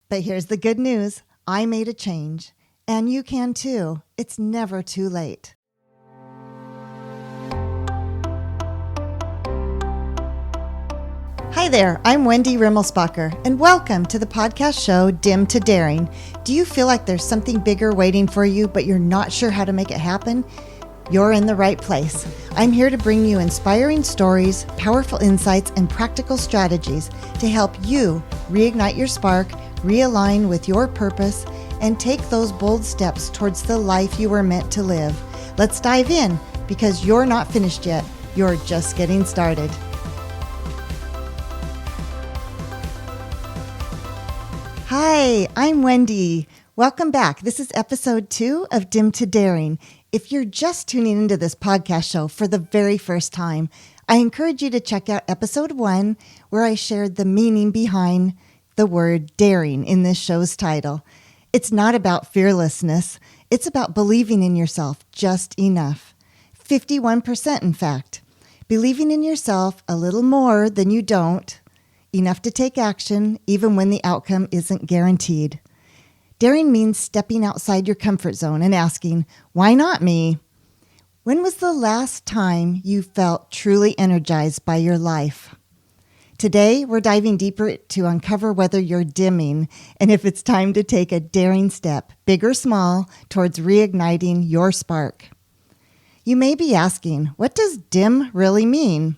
But here's the good news. I made a change, and you can too. It's never too late. Hi there, I'm Wendy Rimmelsbacher, and welcome to the podcast show Dim to Daring. Do you feel like there's something bigger waiting for you, but you're not sure how to make it happen? You're in the right place. I'm here to bring you inspiring stories, powerful insights, and practical strategies to help you reignite your spark, realign with your purpose, and take those bold steps towards the life you were meant to live. Let's dive in, because you're not finished yet. You're just getting started. Hi, I'm Wendy. Welcome back. This is episode 2 of Dim to Daring. If you're just tuning into this podcast show for the very first time, I encourage you to check out episode 1, where I shared the meaning behind the word daring in this show's title. It's not about fearlessness. It's about believing in yourself just enough. 51%, in fact. Believing in yourself a little more than you don't. Enough to take action, even when the outcome isn't guaranteed. Daring means stepping outside your comfort zone and asking, why not me? When was the last time you felt truly energized by your life? Today, we're diving deeper to uncover whether you're dimming and if it's time to take a daring step, big or small, towards reigniting your spark. You may be asking, what does dim really mean?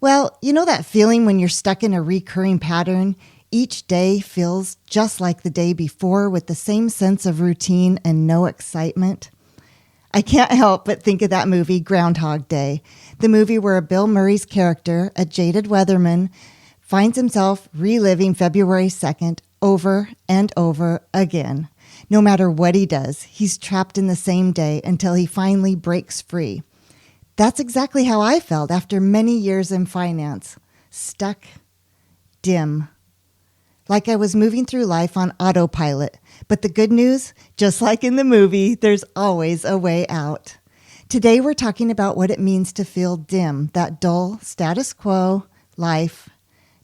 Well, you know that feeling when you're stuck in a recurring pattern? Each day feels just like the day before with the same sense of routine and no excitement. I can't help but think of that movie, Groundhog Day, the movie where Bill Murray's character, a jaded weatherman, finds himself reliving February 2nd over and over again. No matter what he does, he's trapped in the same day until he finally breaks free. That's exactly how I felt after many years in finance. Stuck, dim. Like I was moving through life on autopilot. But the good news, just like in the movie, there's always a way out. Today we're talking about what it means to feel dim, that dull status quo life,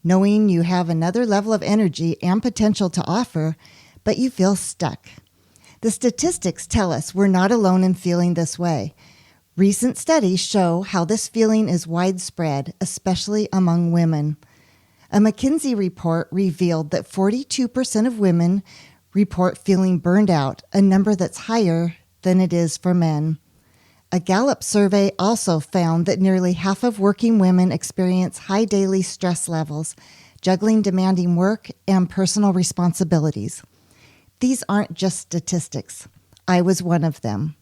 knowing you have another level of energy and potential to offer, but you feel stuck. The statistics tell us we're not alone in feeling this way. Recent studies show how this feeling is widespread, especially among women. A McKinsey report revealed that 42% of women report feeling burned out, a number that's higher than it is for men. A Gallup survey also found that nearly half of working women experience high daily stress levels, juggling demanding work and personal responsibilities. These aren't just statistics. I was one of them.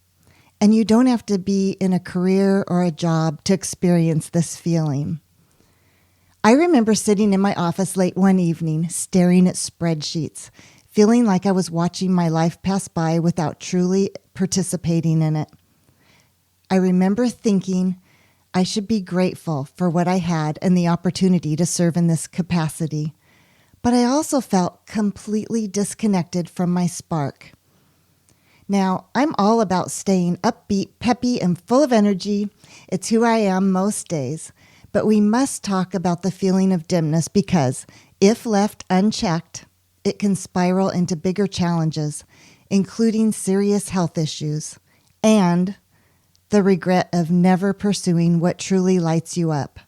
And you don't have to be in a career or a job to experience this feeling. I remember sitting in my office late one evening, staring at spreadsheets, feeling like I was watching my life pass by without truly participating in it. I remember thinking I should be grateful for what I had and the opportunity to serve in this capacity. But I also felt completely disconnected from my spark. Now, I'm all about staying upbeat, peppy, and full of energy. It's who I am most days. But we must talk about the feeling of dimness because, if left unchecked, it can spiral into bigger challenges, including serious health issues, and the regret of never pursuing what truly lights you up.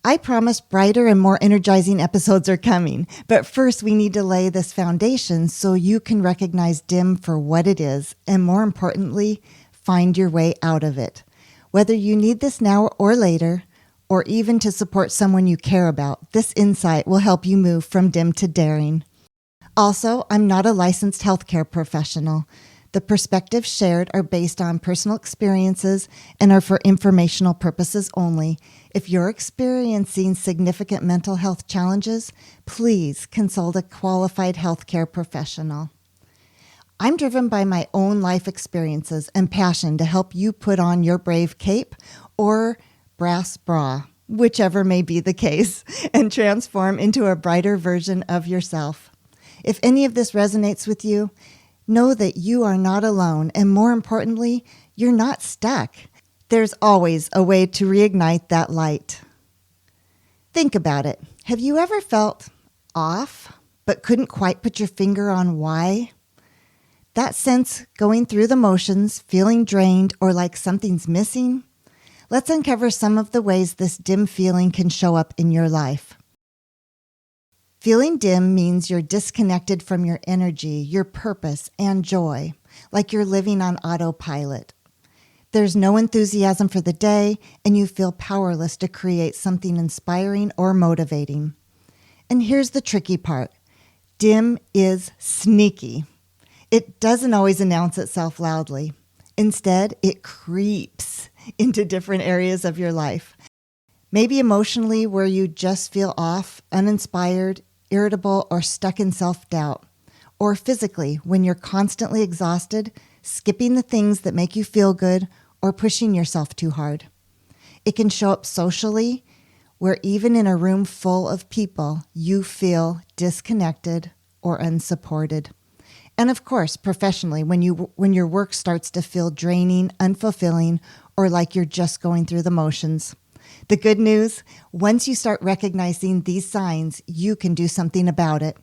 I promise brighter and more energizing episodes are coming, but first we need to lay this foundation so you can recognize dim for what it is, and more importantly, find your way out of it. Whether you need this now or later, or even to support someone you care about, this insight will help you move from dim to daring. Also, I'm not a licensed healthcare professional. The perspectives shared are based on personal experiences and are for informational purposes only. If you're experiencing significant mental health challenges, please consult a qualified healthcare professional. I'm driven by my own life experiences and passion to help you put on your brave cape or brass bra, whichever may be the case, and transform into a brighter version of yourself. If any of this resonates with you, know that you are not alone, and more importantly, you're not stuck. There's always a way to reignite that light. Think about it. Have you ever felt off, but couldn't quite put your finger on why? That sense going through the motions, feeling drained or like something's missing? Let's uncover some of the ways this dim feeling can show up in your life. Feeling dim means you're disconnected from your energy, your purpose, and joy, like you're living on autopilot. There's no enthusiasm for the day, and you feel powerless to create something inspiring or motivating. And here's the tricky part. Dim is sneaky. It doesn't always announce itself loudly. Instead, it creeps into different areas of your life. Maybe emotionally, where you just feel off, uninspired, irritable, or stuck in self-doubt. Or physically, when you're constantly exhausted, skipping the things that make you feel good, or pushing yourself too hard. It can show up socially, where even in a room full of people, you feel disconnected or unsupported. And of course, professionally, when your work starts to feel draining, unfulfilling, or like you're just going through the motions. The good news, once you start recognizing these signs, you can do something about it.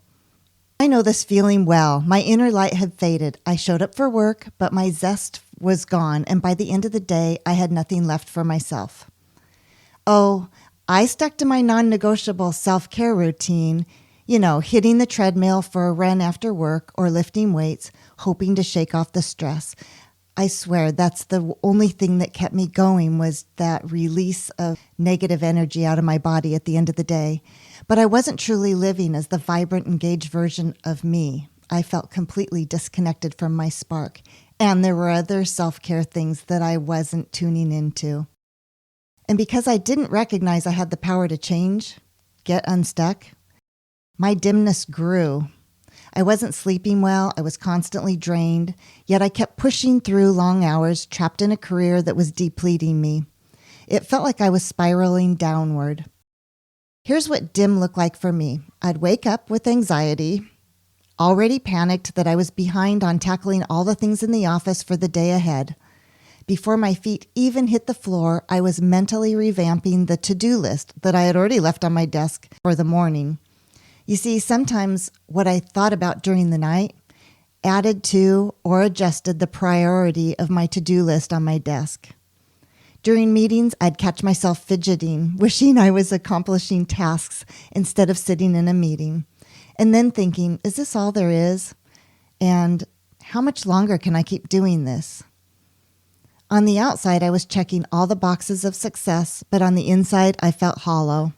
I know this feeling well. My inner light had faded. I showed up for work, but my zest was gone, and by the end of the day, I had nothing left for myself. Oh, I stuck to my non-negotiable self-care routine, hitting the treadmill for a run after work or lifting weights, hoping to shake off the stress. I swear that's the only thing that kept me going, was that release of negative energy out of my body at the end of the day. But I wasn't truly living as the vibrant, engaged version of me. I felt completely disconnected from my spark. And there were other self-care things that I wasn't tuning into. And because I didn't recognize I had the power to change, get unstuck, my dimness grew. I wasn't sleeping well. I was constantly drained, yet I kept pushing through long hours, trapped in a career that was depleting me. It felt like I was spiraling downward. Here's what dim looked like for me. I'd wake up with anxiety, already panicked that I was behind on tackling all the things in the office for the day ahead. Before my feet even hit the floor, I was mentally revamping the to-do list that I had already left on my desk for the morning. You see, sometimes what I thought about during the night added to or adjusted the priority of my to-do list on my desk. During meetings, I'd catch myself fidgeting, wishing I was accomplishing tasks instead of sitting in a meeting, and then thinking, is this all there is? And how much longer can I keep doing this? On the outside, I was checking all the boxes of success, but on the inside, I felt hollow.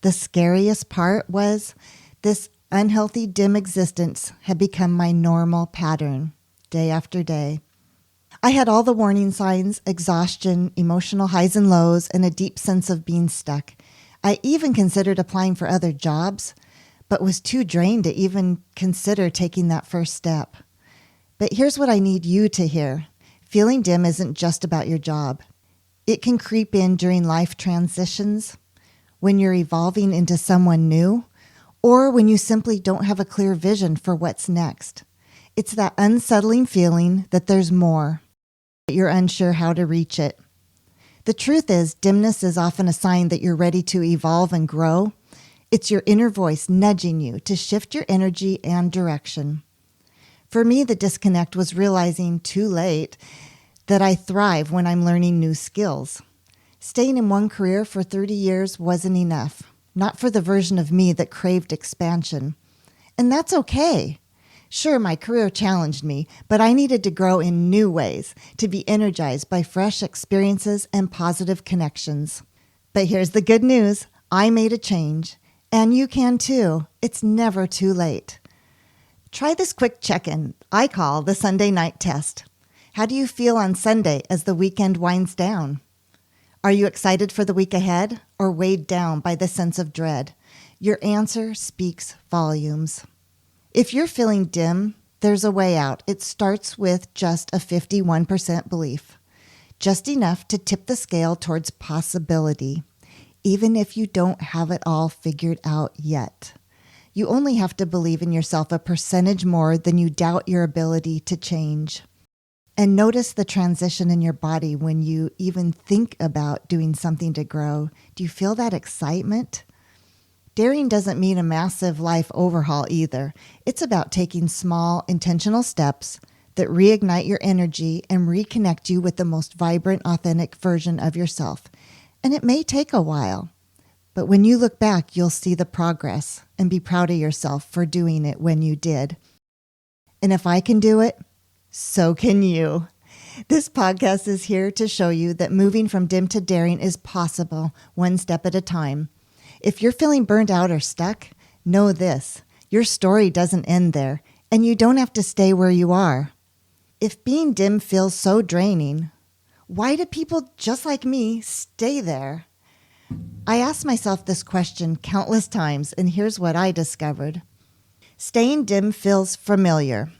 The scariest part was this unhealthy, dim existence had become my normal pattern, day after day. I had all the warning signs: exhaustion, emotional highs and lows, and a deep sense of being stuck. I even considered applying for other jobs, but was too drained to even consider taking that first step. But here's what I need you to hear. Feeling dim isn't just about your job. It can creep in during life transitions, when you're evolving into someone new, or when you simply don't have a clear vision for what's next. It's that unsettling feeling that there's more, but you're unsure how to reach it. The truth is, dimness is often a sign that you're ready to evolve and grow. It's your inner voice nudging you to shift your energy and direction. For me, the disconnect was realizing too late that I thrive when I'm learning new skills. Staying in one career for 30 years wasn't enough, not for the version of me that craved expansion. And that's okay. Sure, my career challenged me, but I needed to grow in new ways, to be energized by fresh experiences and positive connections. But here's the good news. I made a change, and you can too. It's never too late. Try this quick check-in I call the Sunday night test. How do you feel on Sunday as the weekend winds down? Are you excited for the week ahead or weighed down by the sense of dread? Your answer speaks volumes. If you're feeling dim, there's a way out. It starts with just a 51% belief, just enough to tip the scale towards possibility, even if you don't have it all figured out yet. You only have to believe in yourself a percentage more than you doubt your ability to change. And notice the transition in your body when you even think about doing something to grow. Do you feel that excitement? Daring doesn't mean a massive life overhaul either. It's about taking small, intentional steps that reignite your energy and reconnect you with the most vibrant, authentic version of yourself. And it may take a while, but when you look back, you'll see the progress and be proud of yourself for doing it when you did. And if I can do it, so can you. This podcast is here to show you that moving from dim to daring is possible, one step at a time. If you're feeling burnt out or stuck, know this: your story doesn't end there, and you don't have to stay where you are. If being dim feels so draining, why do people just like me stay there? I asked myself this question countless times, and here's what I discovered. Staying dim feels familiar,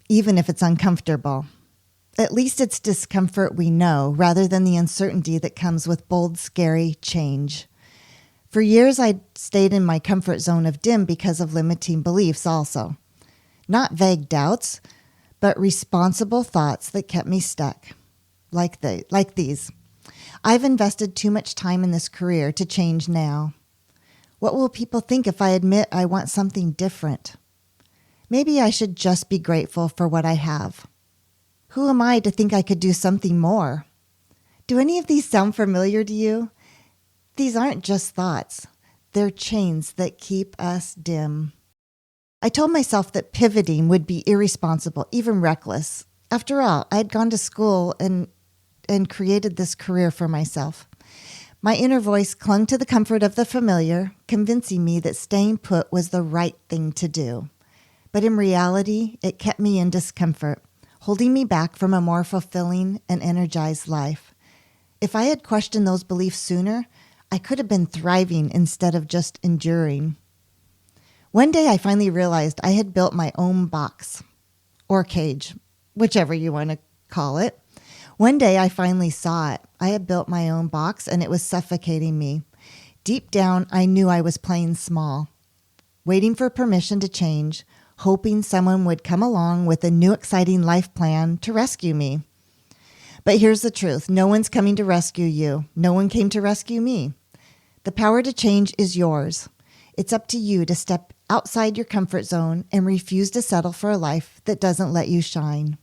even if it's uncomfortable. At least it's discomfort we know, rather than the uncertainty that comes with bold, scary change. For years, I stayed in my comfort zone of dim because of limiting beliefs also. Not vague doubts, but responsible thoughts that kept me stuck. Like these. I've invested too much time in this career to change now. What will people think if I admit I want something different? Maybe I should just be grateful for what I have. Who am I to think I could do something more? Do any of these sound familiar to you? These aren't just thoughts. They're chains that keep us dim. I told myself that pivoting would be irresponsible, even reckless. After all, I had gone to school and created this career for myself. My inner voice clung to the comfort of the familiar, convincing me that staying put was the right thing to do. But in reality, it kept me in discomfort, holding me back from a more fulfilling and energized life. If I had questioned those beliefs sooner, I could have been thriving instead of just enduring. One day I finally realized I had built my own box, or cage, whichever you want to call it. One day I finally saw it. I had built my own box and it was suffocating me. Deep down, I knew I was playing small, waiting for permission to change, hoping someone would come along with a new exciting life plan to rescue me. But here's the truth. No one's coming to rescue you. No one came to rescue me. The power to change is yours. It's up to you to step outside your comfort zone and refuse to settle for a life that doesn't let you shine.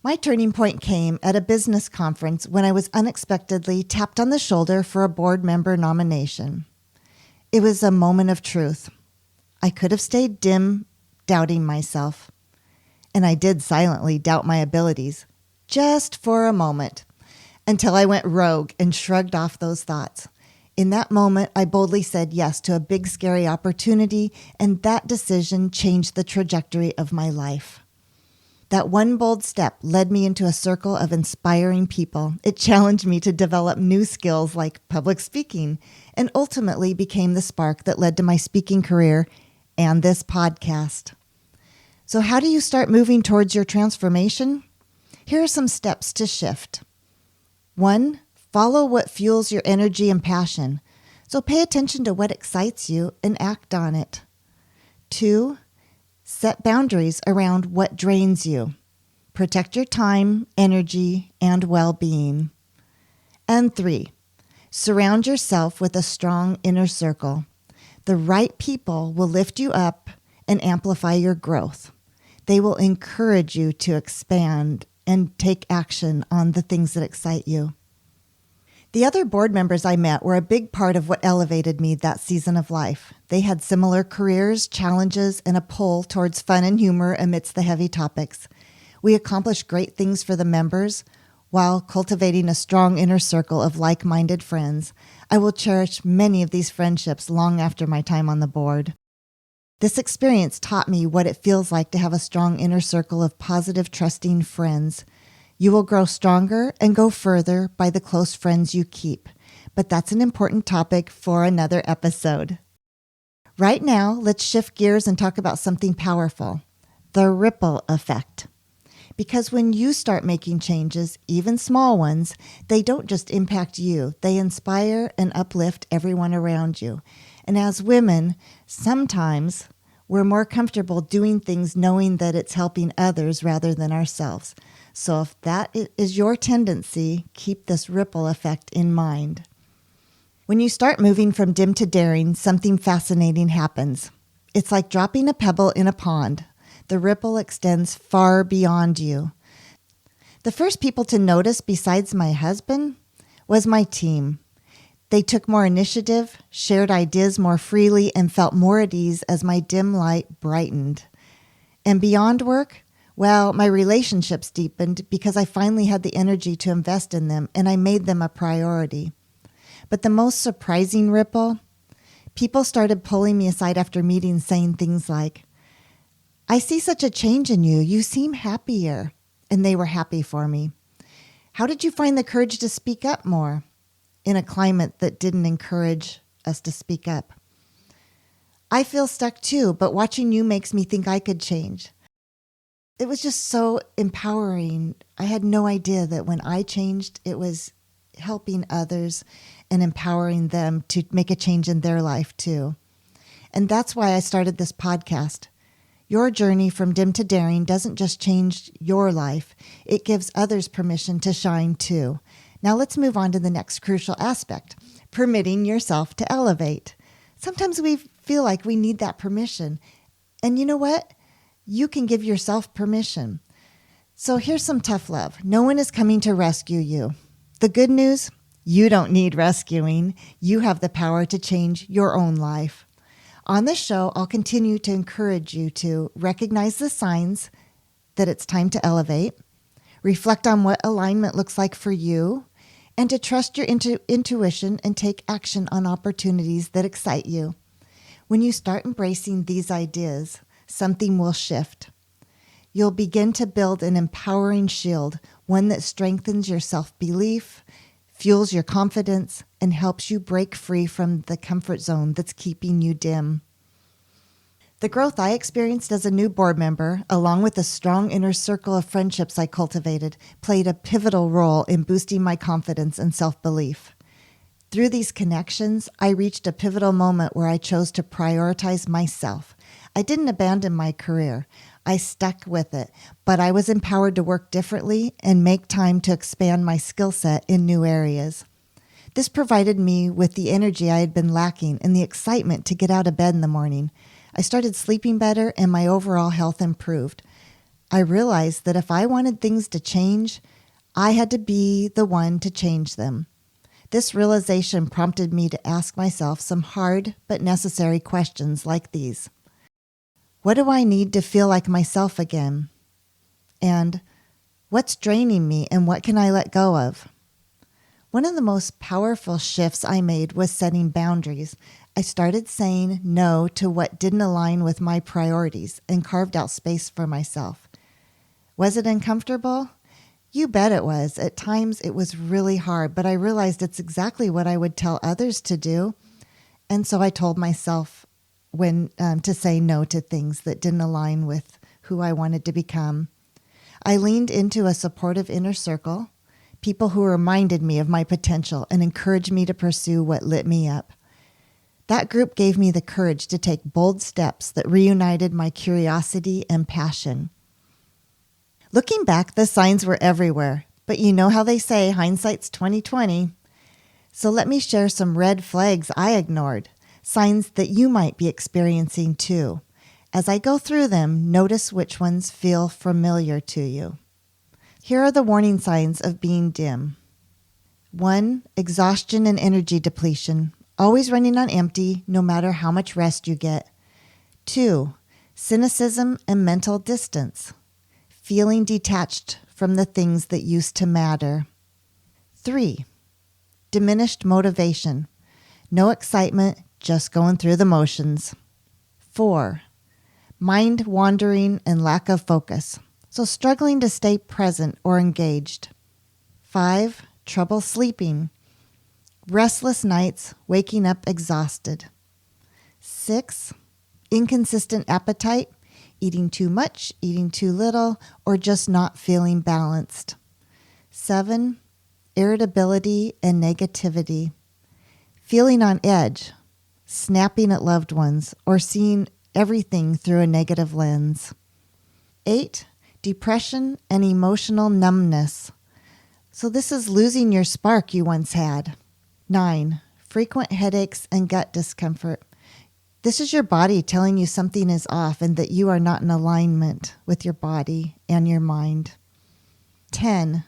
My turning point came at a business conference when I was unexpectedly tapped on the shoulder for a board member nomination. It was a moment of truth. I could have stayed dim, doubting myself. And I did silently doubt my abilities, just for a moment, until I went rogue and shrugged off those thoughts. In that moment, I boldly said yes to a big, scary opportunity, and that decision changed the trajectory of my life. That one bold step led me into a circle of inspiring people. It challenged me to develop new skills like public speaking, and ultimately became the spark that led to my speaking career and this podcast. So how do you start moving towards your transformation? Here are some steps to shift. 1, follow what fuels your energy and passion. So pay attention to what excites you and act on it. 2, set boundaries around what drains you. Protect your time, energy, and well-being. And 3, surround yourself with a strong inner circle. The right people will lift you up and amplify your growth. They will encourage you to expand and take action on the things that excite you. The other board members I met were a big part of what elevated me that season of life. They had similar careers, challenges, and a pull towards fun and humor amidst the heavy topics. We accomplished great things for the members while cultivating a strong inner circle of like-minded friends. I will cherish many of these friendships long after my time on the board. This experience taught me what it feels like to have a strong inner circle of positive, trusting friends. You will grow stronger and go further by the close friends you keep. But that's an important topic for another episode. Right now, let's shift gears and talk about something powerful, the ripple effect. Because when you start making changes, even small ones, they don't just impact you. They inspire and uplift everyone around you. And as women, sometimes we're more comfortable doing things knowing that it's helping others rather than ourselves. So if that is your tendency, keep this ripple effect in mind. When you start moving from dim to daring, something fascinating happens. It's like dropping a pebble in a pond. The ripple extends far beyond you. The first people to notice, besides my husband, was my team. They took more initiative, shared ideas more freely, and felt more at ease as my dim light brightened. And beyond work, well, my relationships deepened because I finally had the energy to invest in them, and I made them a priority. But the most surprising ripple, people started pulling me aside after meetings saying things like, "I see such a change in you. You seem happier." And they were happy for me. "How did you find the courage to speak up more?" In a climate that didn't encourage us to speak up. "I feel stuck too, but watching you makes me think I could change." It was just so empowering. I had no idea that when I changed, it was helping others and empowering them to make a change in their life too. And that's why I started this podcast. Your journey from dim to daring doesn't just change your life, it gives others permission to shine too. Now let's move on to the next crucial aspect, permitting yourself to elevate. Sometimes we feel like we need that permission. And you know what? You can give yourself permission. So here's some tough love. No one is coming to rescue you. The good news, you don't need rescuing. You have the power to change your own life. On this show, I'll continue to encourage you to recognize the signs that it's time to elevate, reflect on what alignment looks like for you, and to trust your intuition and take action on opportunities that excite you. When you start embracing these ideas, something will shift. You'll begin to build an empowering shield, one that strengthens your self-belief, fuels your confidence, and helps you break free from the comfort zone that's keeping you dim. The growth I experienced as a new board member, along with the strong inner circle of friendships I cultivated, played a pivotal role in boosting my confidence and self-belief. Through these connections, I reached a pivotal moment where I chose to prioritize myself. I didn't abandon my career. I stuck with it, but I was empowered to work differently and make time to expand my skill set in new areas. This provided me with the energy I had been lacking and the excitement to get out of bed in the morning. I started sleeping better and my overall health improved. I realized that if I wanted things to change, I had to be the one to change them. This realization prompted me to ask myself some hard but necessary questions like these. What do I need to feel like myself again? And what's draining me and what can I let go of? One of the most powerful shifts I made was setting boundaries. I started saying no to what didn't align with my priorities and carved out space for myself. Was it uncomfortable? You bet it was. At times it was really hard, but I realized it's exactly what I would tell others to do. And so I told myself to say no to things that didn't align with who I wanted to become. I leaned into a supportive inner circle, people who reminded me of my potential and encouraged me to pursue what lit me up. That group gave me the courage to take bold steps that reunited my curiosity and passion. Looking back, the signs were everywhere, but you know how they say hindsight's 20/20. So let me share some red flags I ignored. Signs that you might be experiencing too. As I go through them, notice which ones feel familiar to you. Here are the warning signs of being dim. 1. Exhaustion and energy depletion. Always running on empty, no matter how much rest you get. 2. Cynicism and mental distance. Feeling detached from the things that used to matter. 3. Diminished motivation. No excitement, just going through the motions. 4. Mind wandering and lack of focus, so struggling to stay present or engaged. 5. Trouble sleeping. Restless nights, waking up exhausted. 6. Inconsistent appetite, eating too much, eating too little, or just not feeling balanced. 7. Irritability and negativity. Feeling on edge, snapping at loved ones, or seeing everything through a negative lens. 8. Depression and emotional numbness. So this is losing your spark you once had. 9. frequent headaches, and gut discomfort. This is your body telling you something is off and that you are not in alignment with your body and your mind. 10.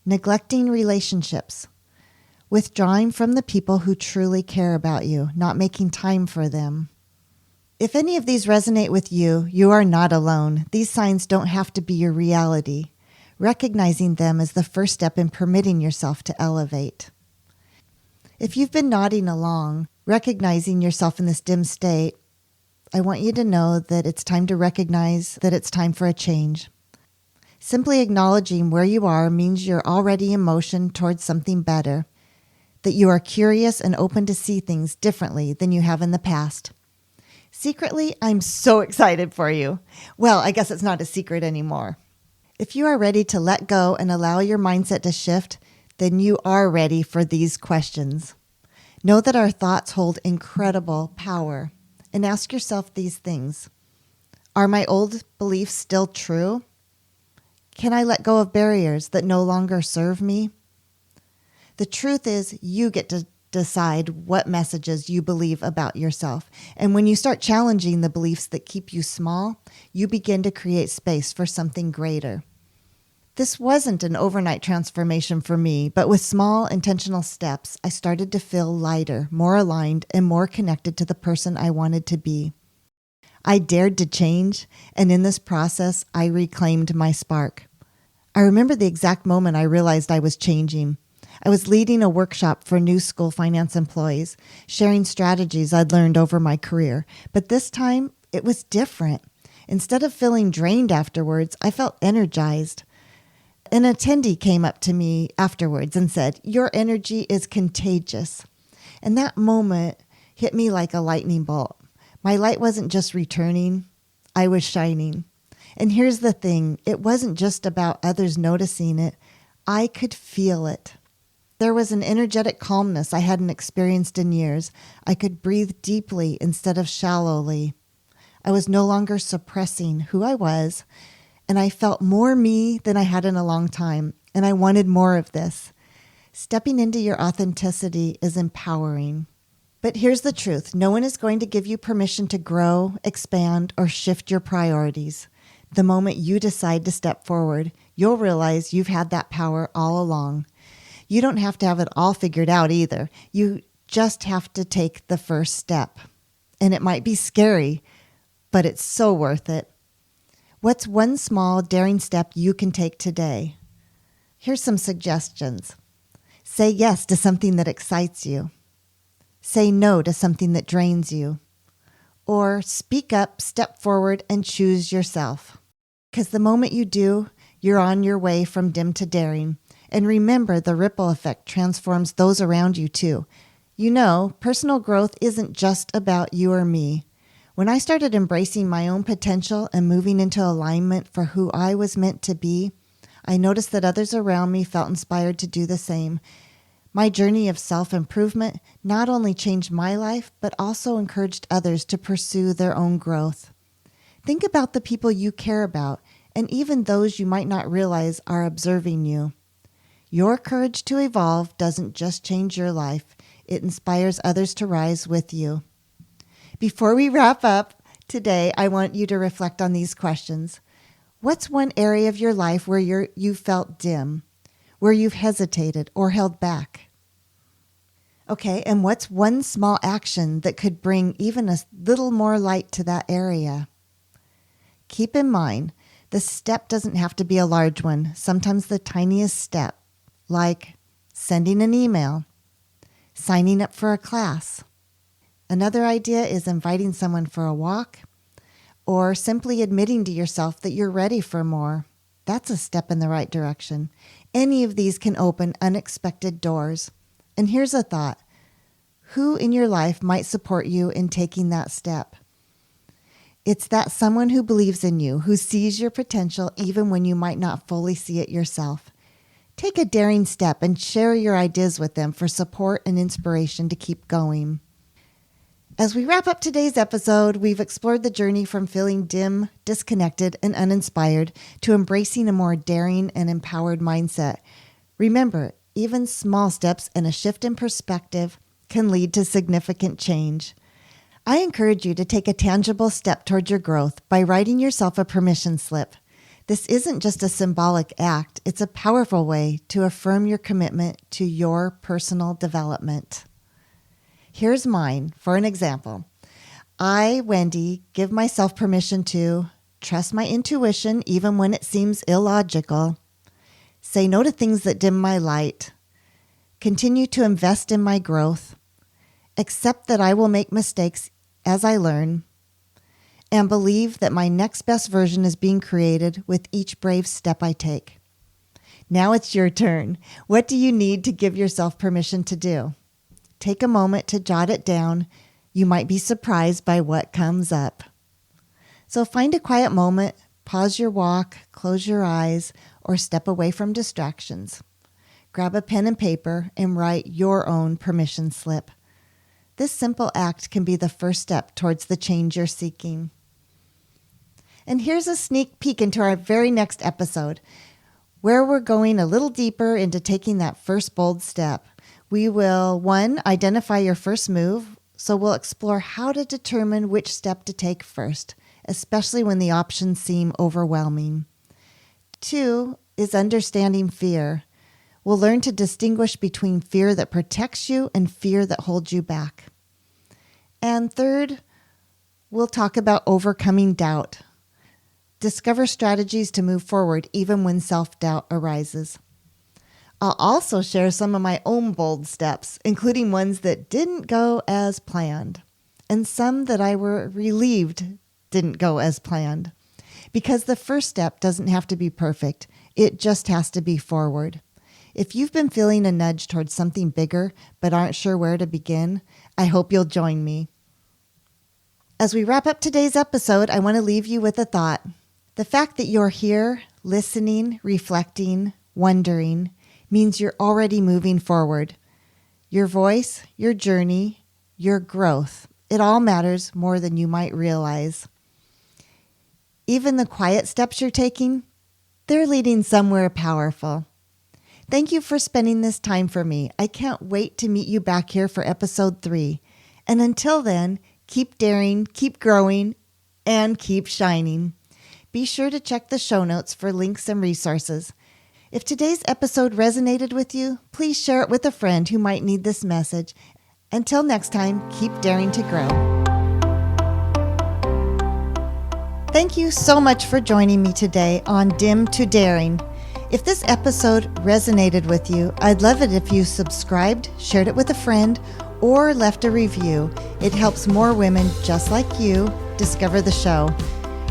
Neglecting relationships. Withdrawing from the people who truly care about you, not making time for them. If any of these resonate with you, you are not alone. These signs don't have to be your reality. Recognizing them is the first step in permitting yourself to elevate. If you've been nodding along, recognizing yourself in this dim state, I want you to know that it's time to recognize that it's time for a change. Simply acknowledging where you are means you're already in motion towards something better, that you are curious and open to see things differently than you have in the past. Secretly, I'm so excited for you. Well, I guess it's not a secret anymore. If you are ready to let go and allow your mindset to shift, then you are ready for these questions. Know that our thoughts hold incredible power, and ask yourself these things. Are my old beliefs still true? Can I let go of barriers that no longer serve me? The truth is, you get to decide what messages you believe about yourself. And when you start challenging the beliefs that keep you small, you begin to create space for something greater. This wasn't an overnight transformation for me, but with small intentional steps, I started to feel lighter, more aligned, and more connected to the person I wanted to be. I dared to change, and in this process, I reclaimed my spark. I remember the exact moment I realized I was changing. I was leading a workshop for new school finance employees, sharing strategies I'd learned over my career. But this time, it was different. Instead of feeling drained afterwards, I felt energized. An attendee came up to me afterwards and said, "Your energy is contagious." And that moment hit me like a lightning bolt. My light wasn't just returning, I was shining. And here's the thing, it wasn't just about others noticing it. I could feel it. There was an energetic calmness I hadn't experienced in years. I could breathe deeply instead of shallowly. I was no longer suppressing who I was, and I felt more me than I had in a long time, and I wanted more of this. Stepping into your authenticity is empowering. But here's the truth. No one is going to give you permission to grow, expand, or shift your priorities. The moment you decide to step forward, you'll realize you've had that power all along. You don't have to have it all figured out either. You just have to take the first step. And it might be scary, but it's so worth it. What's one small, daring step you can take today? Here's some suggestions. Say yes to something that excites you. Say no to something that drains you. Or speak up, step forward, and choose yourself. Because the moment you do, you're on your way from dim to daring. And remember, the ripple effect transforms those around you too. You know, personal growth isn't just about you or me. When I started embracing my own potential and moving into alignment for who I was meant to be, I noticed that others around me felt inspired to do the same. My journey of self-improvement not only changed my life, but also encouraged others to pursue their own growth. Think about the people you care about, and even those you might not realize are observing you. Your courage to evolve doesn't just change your life, it inspires others to rise with you. Before we wrap up today, I want you to reflect on these questions. What's one area of your life where you felt dim, where you've hesitated or held back? Okay, and what's one small action that could bring even a little more light to that area? Keep in mind, the step doesn't have to be a large one. Sometimes the tiniest step, like sending an email, signing up for a class. Another idea is inviting someone for a walk, or simply admitting to yourself that you're ready for more. That's a step in the right direction. Any of these can open unexpected doors. And here's a thought. Who in your life might support you in taking that step? It's that someone who believes in you, who sees your potential even when you might not fully see it yourself. Take a daring step and share your ideas with them for support and inspiration to keep going. As we wrap up today's episode, we've explored the journey from feeling dim, disconnected, and uninspired to embracing a more daring and empowered mindset. Remember, even small steps and a shift in perspective can lead to significant change. I encourage you to take a tangible step towards your growth by writing yourself a permission slip. This isn't just a symbolic act, it's a powerful way to affirm your commitment to your personal development. Here's mine for an example. I, Wendy, give myself permission to trust my intuition even when it seems illogical, say no to things that dim my light, continue to invest in my growth, accept that I will make mistakes as I learn, and believe that my next best version is being created with each brave step I take. Now it's your turn. What do you need to give yourself permission to do? Take a moment to jot it down. You might be surprised by what comes up. So find a quiet moment, pause your walk, close your eyes, or step away from distractions. Grab a pen and paper and write your own permission slip. This simple act can be the first step towards the change you're seeking. And here's a sneak peek into our very next episode, where we're going a little deeper into taking that first bold step. We will, 1, identify your first move, so we'll explore how to determine which step to take first, especially when the options seem overwhelming. 2 is understanding fear. We'll learn to distinguish between fear that protects you and fear that holds you back. And 3rd, we'll talk about overcoming doubt. Discover strategies to move forward even when self-doubt arises. I'll also share some of my own bold steps, including ones that didn't go as planned, and some that I were relieved didn't go as planned. Because the first step doesn't have to be perfect. It just has to be forward. If you've been feeling a nudge towards something bigger but aren't sure where to begin, I hope you'll join me. As we wrap up today's episode, I want to leave you with a thought. The fact that you're here, listening, reflecting, wondering, means you're already moving forward. Your voice, your journey, your growth, it all matters more than you might realize. Even the quiet steps you're taking, they're leading somewhere powerful. Thank you for spending this time for me. I can't wait to meet you back here for episode 3. And until then, keep daring, keep growing, and keep shining. Be sure to check the show notes for links and resources. If today's episode resonated with you, please share it with a friend who might need this message. Until next time, keep daring to grow. Thank you so much for joining me today on Dim to Daring. If this episode resonated with you, I'd love it if you subscribed, shared it with a friend, or left a review. It helps more women just like you discover the show.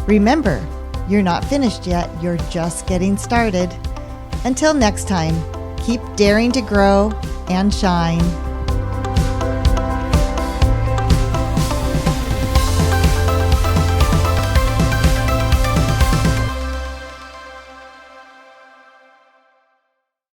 Remember, you're not finished yet, you're just getting started. Until next time, keep daring to grow and shine.